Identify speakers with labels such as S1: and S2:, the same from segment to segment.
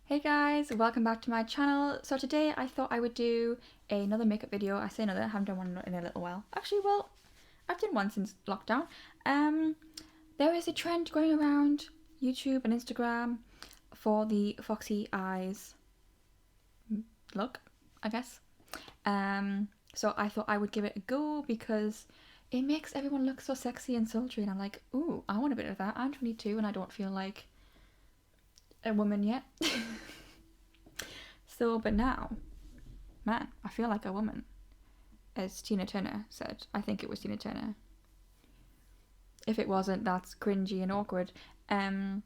S1: Hey guys, welcome back to my channel. So today I thought I would do another makeup video. I say another, I haven't done one in a little while. Actually, well, I've done one since lockdown. There is a trend going around YouTube and Instagram for the foxy eyes look, I guess. So I thought I would give it a go because it makes everyone look so sexy and sultry, and I'm like, ooh, I want a bit of that. I'm 22 and I don't feel like a woman yet. So, but now, man, I feel like a woman. As Tina Turner said. I think it was Tina Turner. If it wasn't, that's cringy and awkward. Um.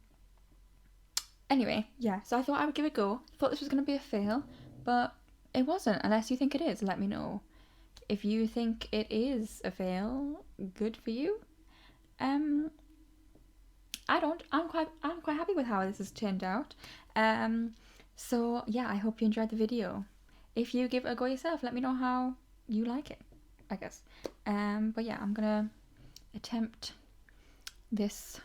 S1: Anyway, yeah, so I thought I would give it a go. Thought this was going to be a fail, but it wasn't. Unless you think it is, let me know. If you think it is a fail, good for you. Um, I don't. I'm quite happy with how this has turned out. So yeah, I hope you enjoyed the video. If you give it a go yourself, let me know how you like it, I guess. But yeah, I'm gonna attempt this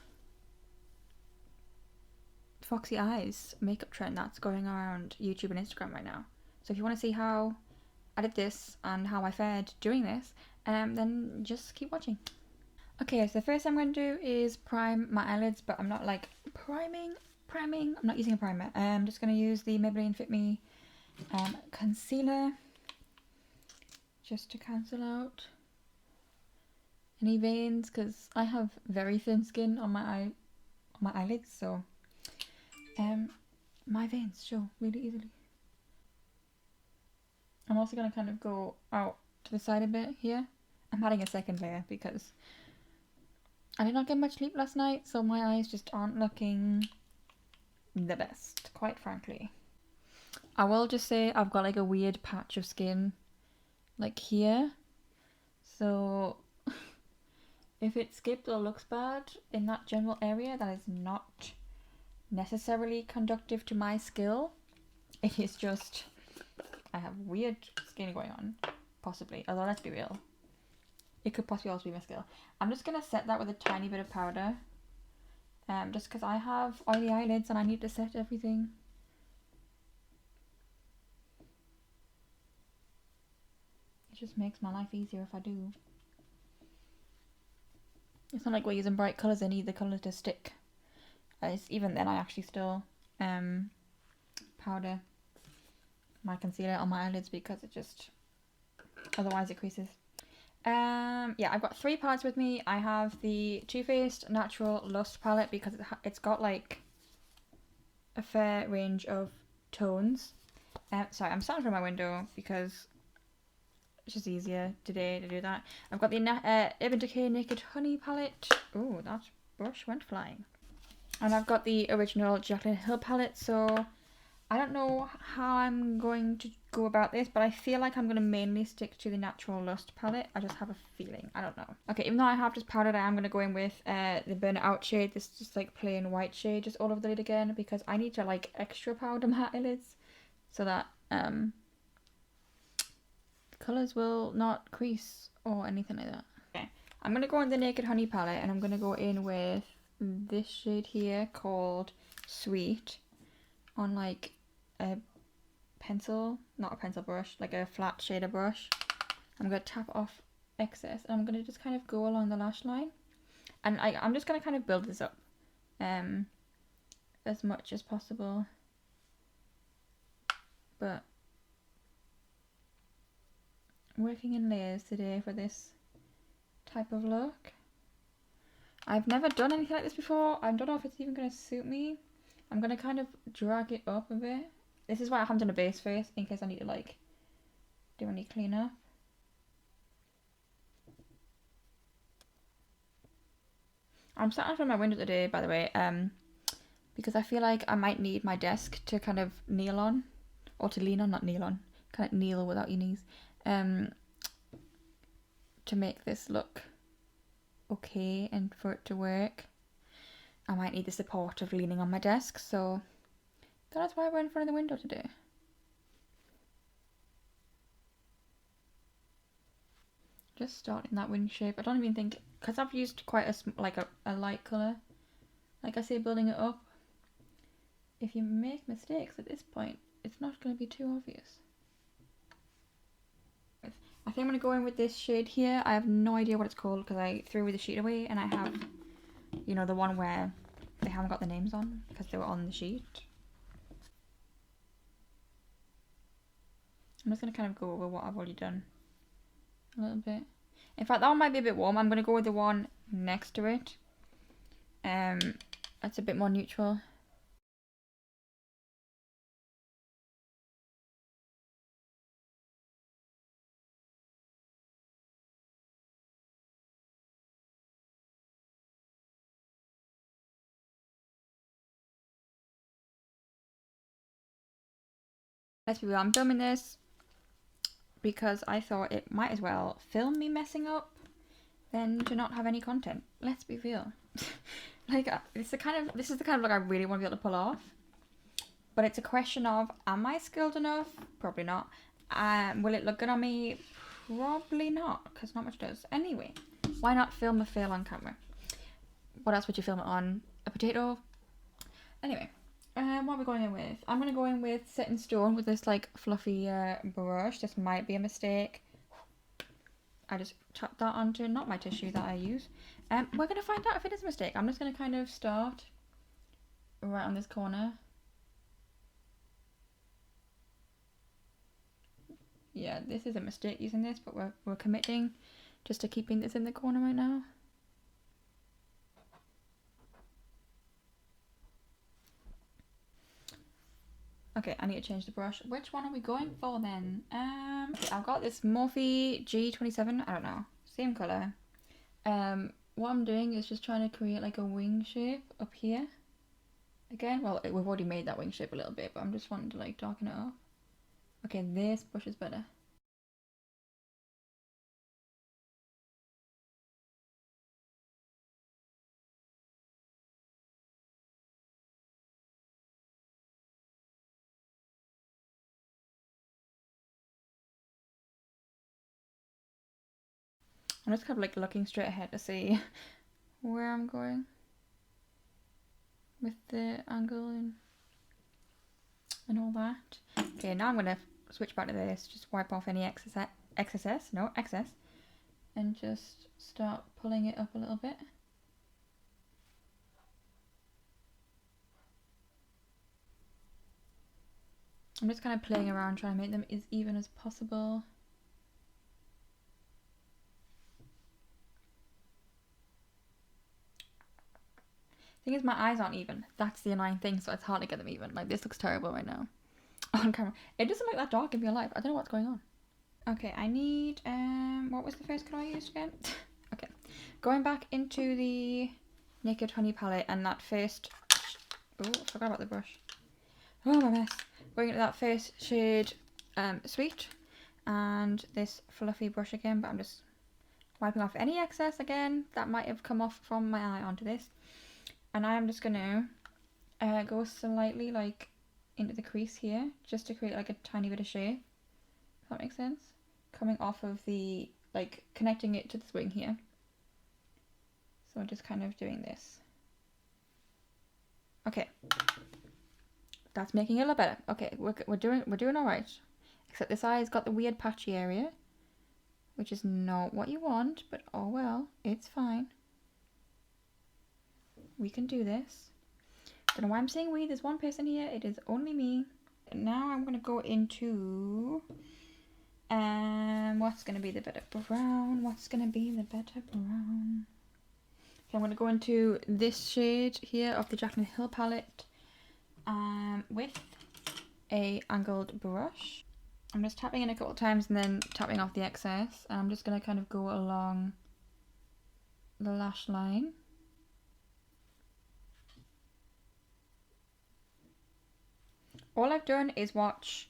S1: foxy eyes makeup trend that's going around YouTube and Instagram right now. So if you want to see how I did this and how I fared doing this, then just keep watching. Okay, so the first thing I'm going to do is prime my eyelids, but I'm not like priming. I'm not using a primer. I'm just going to use the Maybelline Fit Me concealer just to cancel out any veins, because I have very thin skin on my eyelids, so my veins show really easily. I'm also going to kind of go out to the side a bit here. I'm adding a second layer because I did not get much sleep last night, so my eyes just aren't looking the best, quite frankly. I will just say I've got like a weird patch of skin like here, so if it skipped or looks bad in that general area, that is not necessarily conductive to my skill. It is just I have weird skin going on, possibly. Although let's be real, it could possibly also be my skill. I'm just gonna set that with a tiny bit of powder, just because I have oily eyelids and I need to set everything. It just makes my life easier if I do. It's not like we're using bright colours, I need the colour to stick. Even then, I actually still powder my concealer on my eyelids because it just, otherwise it creases. Yeah, I've got 3 palettes with me. I have the Too Faced Natural Lust palette because it's got like a fair range of tones. Sorry, I'm starting from my window because it's just easier today to do that. I've got the Urban Decay Naked Honey palette. Oh, that brush went flying. And I've got the original Jaclyn Hill palette, so I don't know how I'm going to go about this, but I feel like I'm going to mainly stick to the Natural Lust palette. I just have a feeling. I don't know. Okay, even though I have just powdered, I am going to go in with the Burn It Out shade. This is just like plain white shade, just all over the lid again, because I need to like extra powder my eyelids so that colours will not crease or anything like that. Okay, I'm going to go in the Naked Honey palette, and I'm going to go in with this shade here called Sweet on like a pencil, not a pencil brush, like a flat shader brush. I'm going to tap off excess, and I'm going to just kind of go along the lash line, and I'm just going to kind of build this up as much as possible, but working in layers today for this type of look. I've never done anything like this before. I don't know if it's even going to suit me. I'm going to kind of drag it up a bit. This is why I haven't done a base face, in case I need to like do any cleanup. I'm starting from my window today, by the way, because I feel like I might need my desk to kind of kneel on, or to lean on, not kneel on, kind of kneel without your knees, to make this look okay and for it to work. I might need the support of leaning on my desk, so that's why we're in front of the window today. Just starting that wing shape. I don't even think, because I've used quite a light colour, like I say, building it up. if you make mistakes at this point, it's not going to be too obvious. I think I'm going to go in with this shade here. I have no idea what it's called because I threw the sheet away, and I have, you know, the one where they haven't got the names on because they were on the sheet. I'm just going to kind of go over what I've already done a little bit. In fact, that one might be a bit warm. I'm going to go with the one next to it. That's a bit more neutral. Let's be real, I'm filming this because I thought it might as well film me messing up than to not have any content. Let's be real. Like, this is the kind of look I really want to be able to pull off. But it's a question of, am I skilled enough? Probably not. Will it look good on me? Probably not, because not much does. Anyway, why not film a fail on camera? What else would you film it on? A potato? Anyway, what are we going in with? I'm going to go in with Set in Stone with this like fluffy brush. This might be a mistake. I just tapped that onto not my tissue that I use. We're going to find out if it is a mistake. I'm just going to kind of start right on this corner. Yeah, this is a mistake using this, but we're committing just to keeping this in the corner right now. Okay, I need to change the brush. Which one are we going for then? Okay, I've got this Morphe G27. I don't know. Same colour. What I'm doing is just trying to create like a wing shape up here. Again, well, we've already made that wing shape a little bit, but I'm just wanting to like darken it up. Okay, this brush is better. I'm just kind of like looking straight ahead to see where I'm going with the angle and all that. Okay, now I'm gonna switch back to this, just wipe off any excess, and just start pulling it up a little bit. I'm just kind of playing around, trying to make them as even as possible. Thing is, my eyes aren't even. That's the annoying thing, so it's hard to get them even. Like, this looks terrible right now on camera. It doesn't look that dark in real life. I don't know what's going on. Okay, I need, what was the first color I used again? Okay, going back into the Naked Honey palette and that first, oh, I forgot about the brush. Oh, my mess. Going into that first shade, Sweet, and this fluffy brush again, but I'm just wiping off any excess again that might have come off from my eye onto this. And I am just gonna go slightly like into the crease here, just to create like a tiny bit of shape. If that makes sense. Coming off of the, like, connecting it to the wing here. So I'm just kind of doing this. Okay. That's making it a little better. Okay, we're doing all right. Except this eye's got the weird patchy area, which is not what you want, but oh well, it's fine. We can do this. Don't know why I'm saying we. There's one person here. It is only me. And now I'm gonna go into what's gonna be the better brown? What's gonna be the better brown? Okay, I'm gonna go into this shade here of the Jaclyn Hill palette, with a angled brush. I'm just tapping in a couple of times and then tapping off the excess. And I'm just gonna kind of go along the lash line. All I've done is watch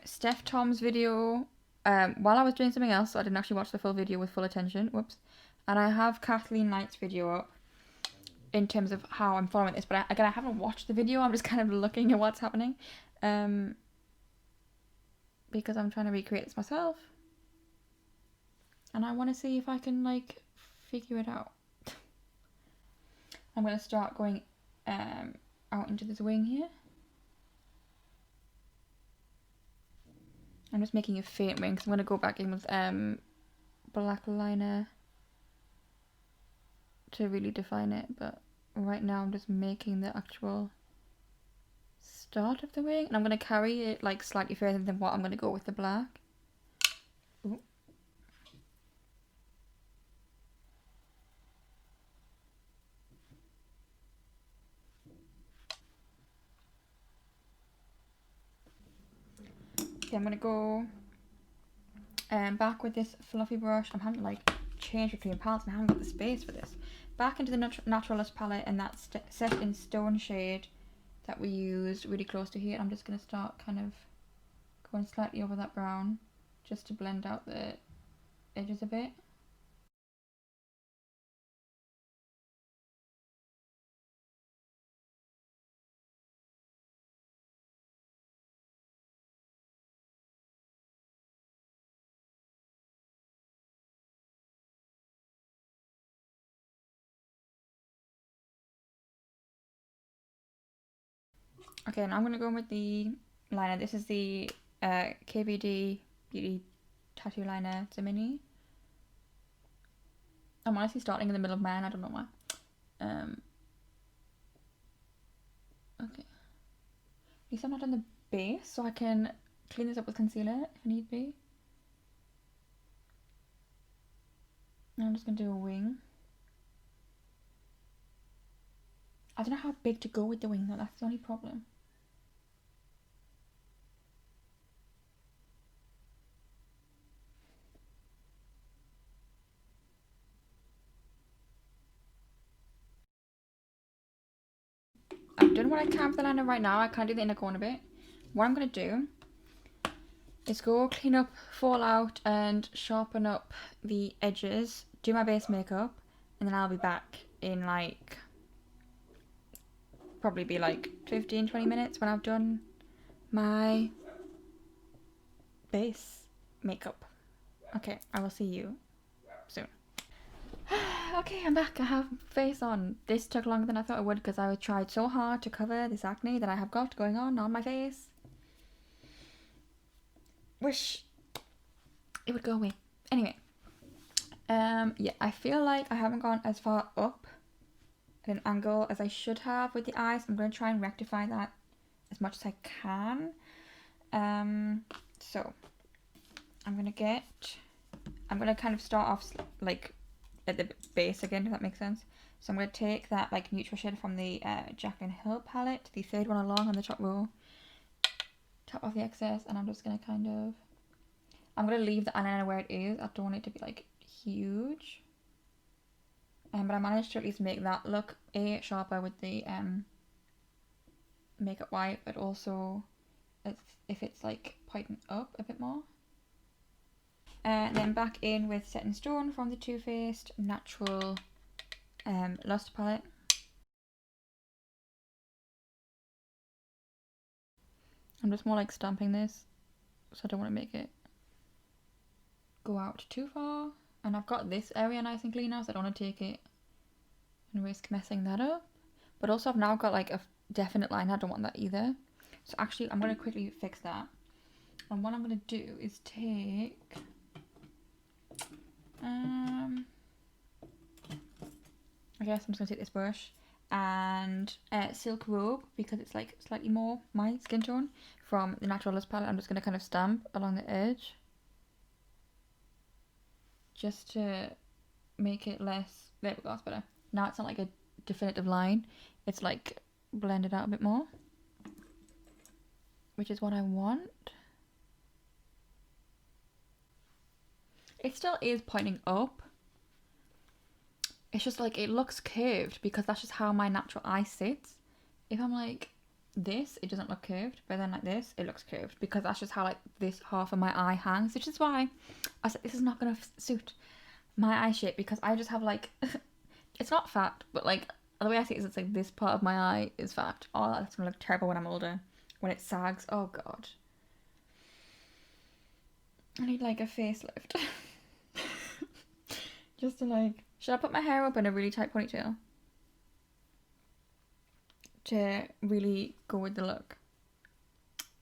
S1: Steph Tom's video while I was doing something else, so I didn't actually watch the full video with full attention. Whoops. And I have Kathleen Knight's video up in terms of how I'm following this, but again, I haven't watched the video. I'm just kind of looking at what's happening because I'm trying to recreate this myself, and I want to see if I can like figure it out. I'm going to start going out into this wing here. I'm just making a faint wing because I'm going to go back in with black liner to really define it, but right now I'm just making the actual start of the wing, and I'm going to carry it like slightly further than what I'm going to go with the black. Ooh. Okay, I'm going to go back with this fluffy brush. I'm having to like change between palettes and I haven't got the space for this. Back into the Naturalist palette and that Set in Stone shade that we used really close to here. I'm just going to start kind of going slightly over that brown just to blend out the edges a bit. Okay, now I'm going to go with the liner. This is the KVD Beauty Tattoo Liner. It's a mini. I'm honestly starting in the middle of mine. I don't know why. Okay. At least I'm not on the base, so I can clean this up with concealer if need be. Now I'm just going to do a wing. I don't know how big to go with the wing though, that's the only problem. I've done what I can with the liner right now. I can't do the inner corner bit. What I'm going to do is go clean up fallout and sharpen up the edges, do my base makeup, and then I'll be back in like probably be like 15-20 minutes when I've done my base makeup. Okay, I will see you soon. Okay, I'm back. I have face on. This took longer than I thought it would because I tried so hard to cover this acne that I have got going on my face. Wish it would go away. Anyway, yeah, I feel like I haven't gone as far up at an angle as I should have with the eyes. I'm going to try and rectify that as much as I can. So I'm going to kind of start off like at the base again, if that makes sense. So I'm going to take that like neutral shade from the Jaclyn Hill palette, the third one along on the top row, top off the excess, and I'm just going to kind of, I'm going to leave the eyeliner where it is. I don't want it to be like huge. But I managed to at least make that look sharper with the makeup wipe, but also if it's like pointing up a bit more. Then back in with Set in Stone from the Too Faced Natural Lust palette. I'm just more like stamping this, so I don't want to make it go out too far. And I've got this area nice and clean now, so I don't want to take it and risk messing that up. But also I've now got like a definite line, I don't want that either. So actually I'm going to quickly fix that. And what I'm going to do is take I guess I'm just going to take this brush and Silk Robe, because it's like slightly more my skin tone, from the Naturalist palette. I'm just going to kind of stamp along the edge just to make it less, there we go, that's better. Now it's not like a definitive line, it's like blended out a bit more, which is what I want. It still is pointing up, it's just like it looks curved because that's just how my natural eye sits. If I'm like this, it doesn't look curved, but then like this, it looks curved because that's just how like this half of my eye hangs, which is why I said this is not going to suit my eye shape, because I just have like it's not fat, but like the way I see it is it's like this part of my eye is fat. Oh, that's going to look terrible when I'm older, when it sags. Oh god, I need like a facelift. Just to like, should I put my hair up in a really tight ponytail to really go with the look.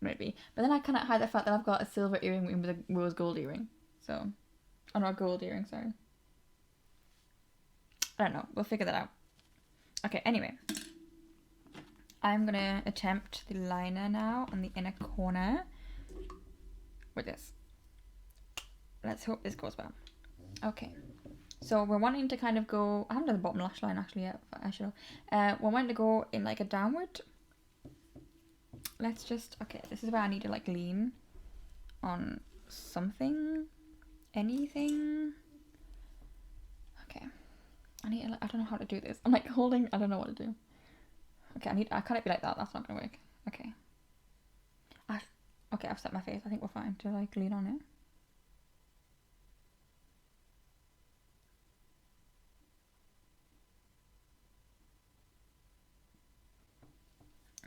S1: Maybe. But then I cannot hide the fact that I've got a silver earring with a rose gold earring. So, oh no, a gold earring, sorry. I don't know. We'll figure that out. Okay, anyway. I'm going to attempt the liner now on the inner corner with this. Let's hope this goes well. Okay. So we're wanting to kind of go... I haven't done the bottom lash line actually yet. But I should. We're wanting to go in like a downward. Let's just... Okay, this is where I need to like lean on something. Anything. Okay. I don't know how to do this. I'm like holding... I don't know what to do. Okay, I can't be like that. That's not gonna work. Okay. Okay, I've set my face. I think we're fine to like lean on it.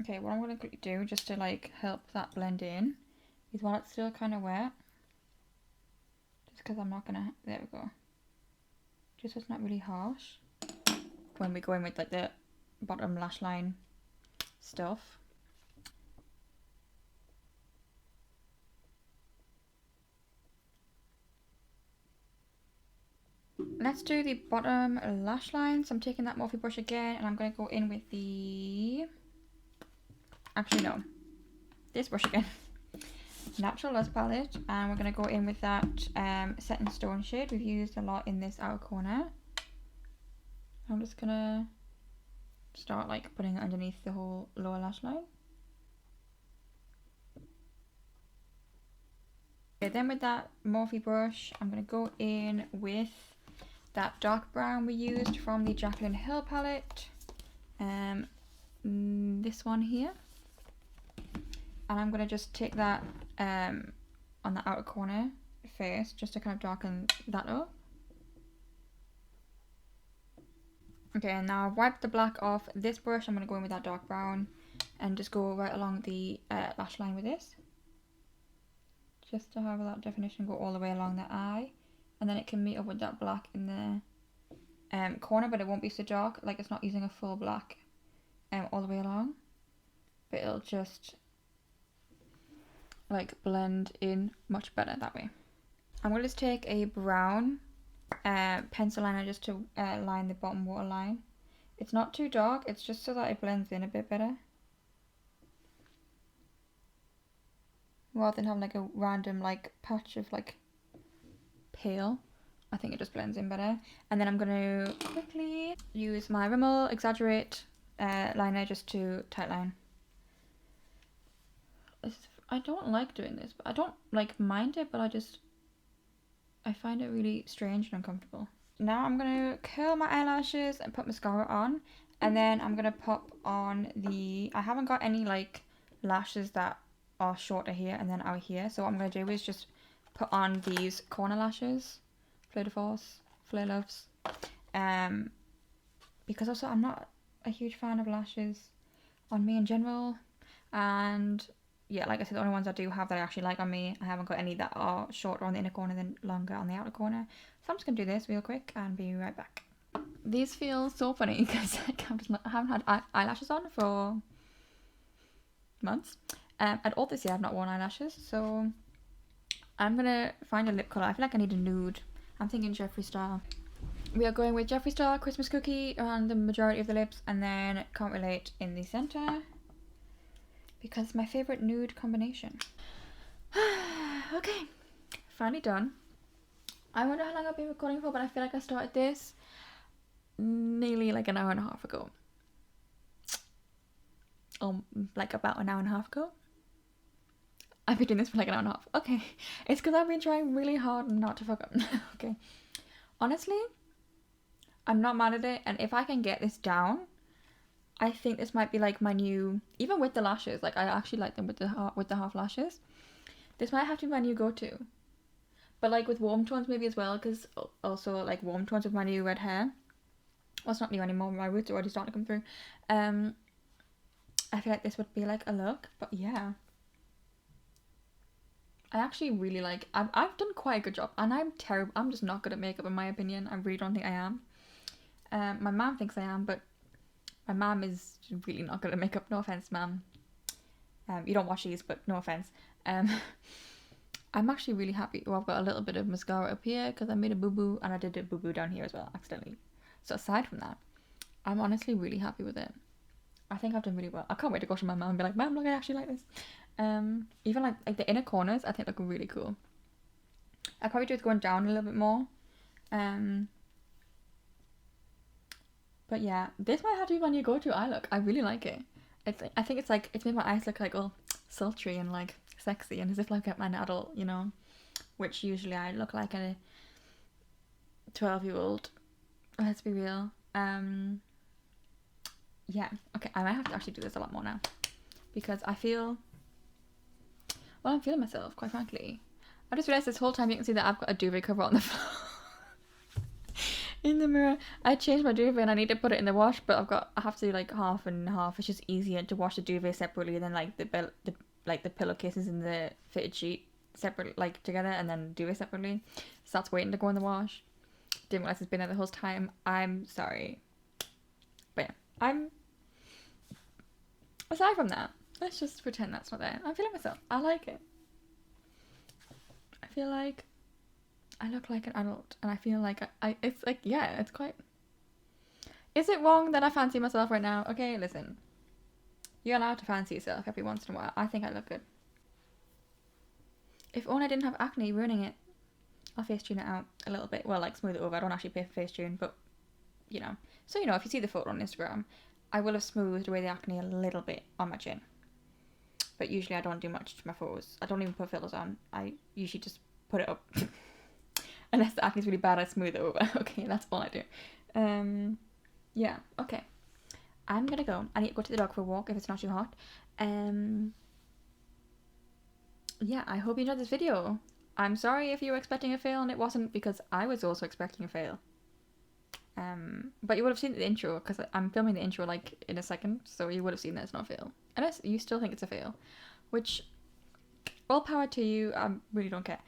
S1: Okay, what I'm gonna quickly do just to like help that blend in is while it's still kind of wet, just because I'm not gonna. There we go. Just so it's not really harsh when we go in with like the bottom lash line stuff. Let's do the bottom lash line. So I'm taking that Morphe brush again and I'm going to go in with the... Actually no, this brush again. Natural Lust palette, and we're going to go in with that Set in Stone shade we've used a lot in this outer corner. I'm just going to start like putting it underneath the whole lower lash line. Okay, then with that Morphe brush, I'm going to go in with that dark brown we used from the Jaclyn Hill palette. This one here. And I'm going to just take that on the outer corner first, just to kind of darken that up. Okay, and now I've wiped the black off this brush. I'm going to go in with that dark brown and just go right along the lash line with this. Just to have that definition go all the way along the eye. And then it can meet up with that black in the corner, but it won't be so dark. Like it's not using a full black all the way along. But it'll just like blend in much better that way. I'm going to just take a brown pencil liner just to line the bottom waterline. It's not too dark, it's just so that it blends in a bit better. Rather than having like a random like patch of like pale, I think it just blends in better. And then I'm going to quickly use my Rimmel Exaggerate liner just to tightline. I don't like doing this, but I don't like mind it, but I find it really strange and uncomfortable. Now I'm going to curl my eyelashes and put mascara on, and then I'm going to pop on the... I haven't got any like lashes that are shorter here and then out here, so what I'm going to do is just put on these corner lashes, Fleur de Force, Fleur Loves, because also I'm not a huge fan of lashes on me in general, and yeah, like I said, the only ones I do have that I actually like on me, I haven't got any that are shorter on the inner corner than longer on the outer corner. So I'm just going to do this real quick and be right back. These feel so funny because I haven't had eyelashes on for months. And all this year I've not worn eyelashes, so I'm going to find a lip colour. I feel like I need a nude. I'm thinking Jeffree Star. We are going with Jeffree Star Christmas Cookie around the majority of the lips, and then Can't Relate in the centre, because it's my favourite nude combination. Okay, finally done. I wonder how long I've been recording for, but I feel like I started this nearly like an hour and a half ago. Or like about an hour and a half ago. I've been doing this for like an hour and a half. Okay, it's because I've been trying really hard not to fuck up. Okay, honestly, I'm not mad at it, and if I can get this down, I think this might be like my new, even with the lashes, like I actually like them with the half lashes. This might have to be my new go-to. But like with warm tones maybe as well, because also like warm tones with my new red hair. Well, it's not new anymore, my roots are already starting to come through. I feel like this would be like a look, but yeah. I actually really like, I've done quite a good job, and I'm terrible, I'm just not good at makeup in my opinion. I really don't think I am. My mom thinks I am, but My mum is really not good at makeup. No offense, mum. You don't watch these, but no offense. Um, I'm actually really happy. Well, I've got a little bit of mascara up here because I made a boo-boo, and I did a boo-boo down here as well, accidentally. So aside from that, I'm honestly really happy with it. I think I've done really well. I can't wait to go to my mum and be like, Mum, look, I actually like this. Even like the inner corners, I think look really cool. I probably do it going down a little bit more. But yeah, this might have to be my new go-to eye look. I really like it. I think it's like it's made my eyes look like all sultry and like sexy and as if like I'm an adult, you know, which usually I look like a 12-year-old. Let's be real. Yeah. Okay, I might have to actually do this a lot more now because I feel. Well, I'm feeling myself, quite frankly. I just realised this whole time you can see that I've got a duvet cover on the floor. In the mirror. I changed my duvet and I need to put it in the wash, but I have to do like half and half. It's just easier to wash the duvet separately than like the pillowcases and the fitted sheet separate like together and then duvet separately. So that's waiting to go in the wash. Didn't realize it's been there the whole time. I'm sorry. But yeah, aside from that, let's just pretend that's not there. I'm feeling myself. I like it. I feel like I look like an adult, and I feel like it's like, yeah, it's quite. Is it wrong that I fancy myself right now? Okay, listen. You're allowed to fancy yourself every once in a while. I think I look good. If only I didn't have acne ruining it. I'll face tune it out a little bit. Well, like smooth it over. I don't actually pay for face tune, but you know. So you know, if you see the photo on Instagram, I will have smoothed away the acne a little bit on my chin. But usually I don't do much to my photos. I don't even put fillers on. I usually just put it up. Unless the acne's really bad, I smooth it over. Okay, that's all I do. Yeah, okay. I'm gonna go. I need to go to the dog for a walk if it's not too hot. Yeah, I hope you enjoyed this video. I'm sorry if you were expecting a fail and it wasn't, because I was also expecting a fail. But you would have seen the intro because I'm filming the intro like in a second, so you would have seen that it's not a fail. Unless you still think it's a fail, which all power to you. I really don't care.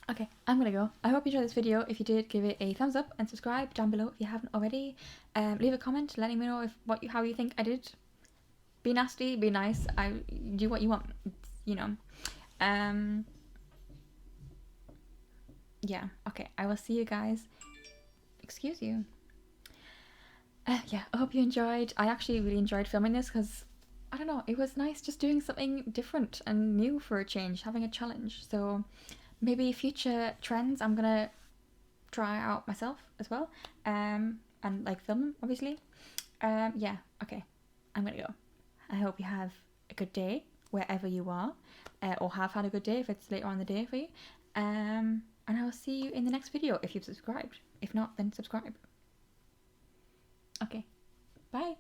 S1: Okay, I'm gonna go. I hope you enjoyed this video. If you did, give it a thumbs up and subscribe down below if you haven't already. Leave a comment letting me know how you think I did. Be nasty, be nice. I do what you want, you know. Yeah. Okay. I will see you guys. Excuse you. Yeah. I hope you enjoyed. I actually really enjoyed filming this because I don't know. It was nice just doing something different and new for a change, having a challenge. So. Maybe future trends I'm gonna try out myself as well, and like film them obviously. Yeah, okay, I'm gonna go. I hope you have a good day wherever you are, or have had a good day if it's later on in the day for you. And I will see you in the next video if you've subscribed. If not, then subscribe. Okay, bye.